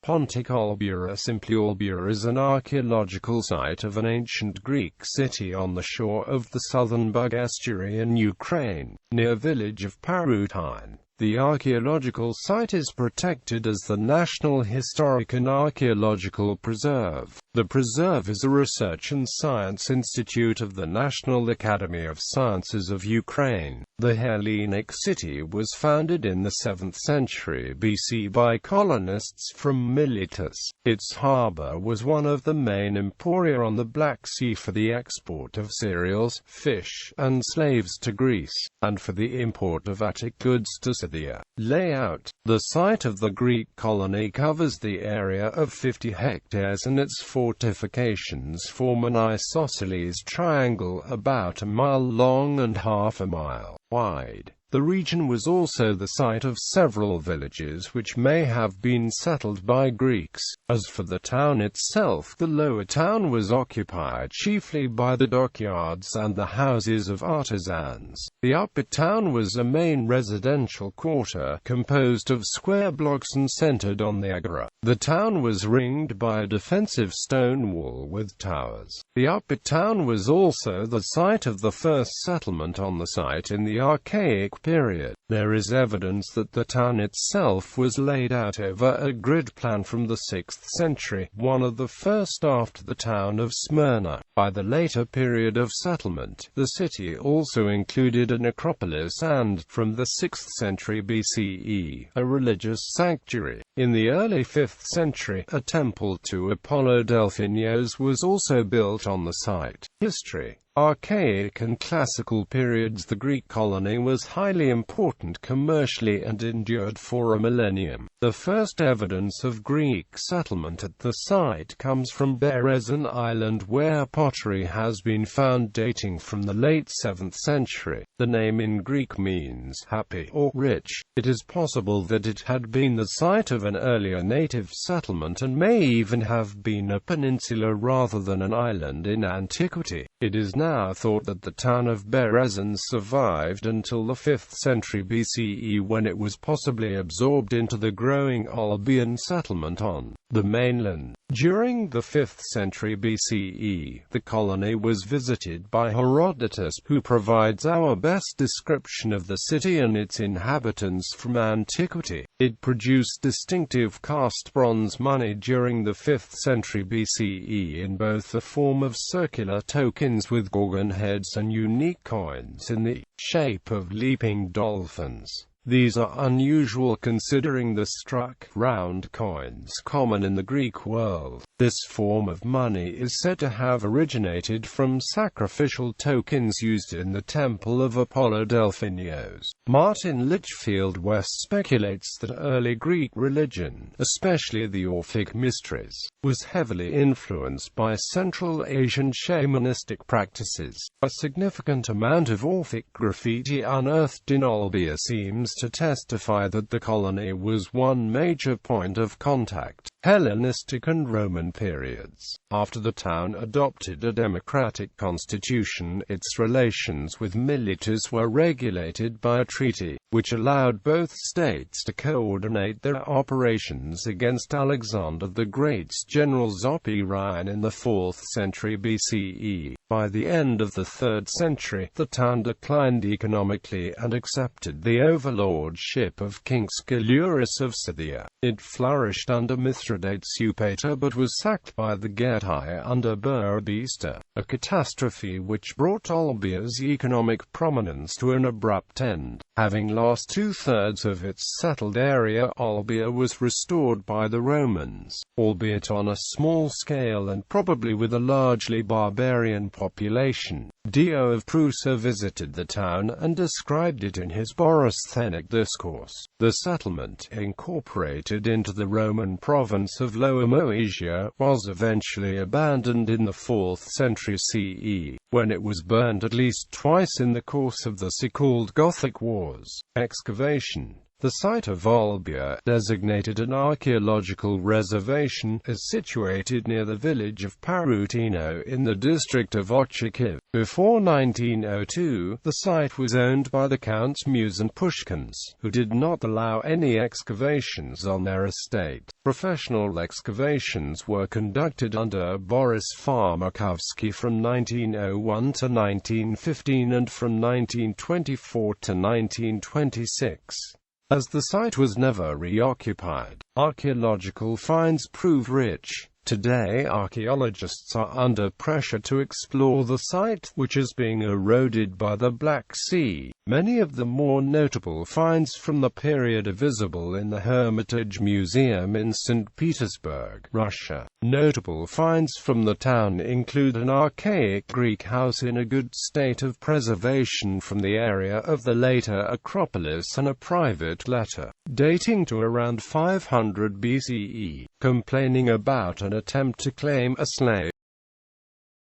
Pontic Olbia, or simply Olbia, is an archaeological site of an ancient Greek city on the shore of the southern Bug estuary in Ukraine, near village of Parutyne. The archaeological site is protected as the National Historic and Archaeological Preserve. The Preserve is a research and science institute of the National Academy of Sciences of Ukraine. The Hellenic city was founded in the 7th century BC by colonists from Miletus. Its harbour was one of the main emporia on the Black Sea for the export of cereals, fish, and slaves to Greece, and for the import of Attic goods to Cydia. Layout. The site of the Greek colony covers the area of 50 hectares and its fortifications form an isosceles triangle about a mile long and half a mile wide. The region was also the site of several villages which may have been settled by Greeks. As for the town itself, the lower town was occupied chiefly by the dockyards and the houses of artisans. The upper town was a main residential quarter, composed of square blocks and centered on the agora. The town was ringed by a defensive stone wall with towers. The upper town was also the site of the first settlement on the site in the Archaic period. There is evidence that the town itself was laid out over a grid plan from the 6th century, one of the first after the town of Smyrna. By the later period of settlement, the city also included an acropolis and, from the 6th century BCE, a religious sanctuary. In the early 5th century, a temple to Apollo Delphinios was also built on the site. History. Archaic and Classical periods. The Greek colony was highly important commercially and endured for a millennium. The first evidence of Greek settlement at the site comes from Berezan Island, where pottery has been found dating from the late 7th century. The name in Greek means happy or rich. It is possible that it had been the site of an earlier native settlement and may even have been a peninsula rather than an island in antiquity. It is now thought that the town of Berezan survived until the 5th century BCE, when it was possibly absorbed into the growing Olbian settlement on the mainland. During the 5th century BCE, the colony was visited by Herodotus, who provides our best description of the city and its inhabitants from antiquity. It produced distinctive cast bronze money during the 5th century BCE in both the form of circular tokens with gorgon heads and unique coins in the shape of leaping dolphins. These are unusual considering the struck, round coins common in the Greek world. This form of money is said to have originated from sacrificial tokens used in the temple of Apollo Delphinios. Martin Litchfield West speculates that early Greek religion, especially the Orphic mysteries, was heavily influenced by Central Asian shamanistic practices. A significant amount of Orphic graffiti unearthed in Olbia seems to testify that the colony was one major point of contact. Hellenistic and Roman periods. After the town adopted a democratic constitution, its relations with Miletus were regulated by a treaty, which allowed both states to coordinate their operations against Alexander the Great's general Zopyrine in the 4th century BCE. By the end of the 3rd century, the town declined economically and accepted the overlordship of King Scaurus of Cydia. It flourished under Mithridates Eupator but was sacked by the Getae under Burbista, a catastrophe which brought Olbia's economic prominence to an abrupt end. Having lost 2/3 of its settled area, Olbia was restored by the Romans, albeit on a small scale and probably with a largely barbarian population. Dio of Prusa visited the town and described it in his Borysthenic discourse. The settlement, incorporated into the Roman province of Lower Moesia, was eventually abandoned in the 4th century CE, when it was burned at least twice in the course of the so-called Gothic Wars. Excavation. The site of Olbia, designated an archaeological reservation, is situated near the village of Parutyne in the district of Archaic. Before 1902, the site was owned by the Counts Mus and Pushkins, who did not allow any excavations on their estate. Professional excavations were conducted under Boris Farmakovsky from 1901 to 1915 and from 1924 to 1926. As the site was never reoccupied, archaeological finds prove rich. Today archaeologists are under pressure to explore the site, which is being eroded by the Black Sea. Many of the more notable finds from the period are visible in the Hermitage Museum in St. Petersburg, Russia. Notable finds from the town include an archaic Greek house in a good state of preservation from the area of the later Acropolis and a private letter, dating to around 500 BCE, complaining about an attempt to claim a slave.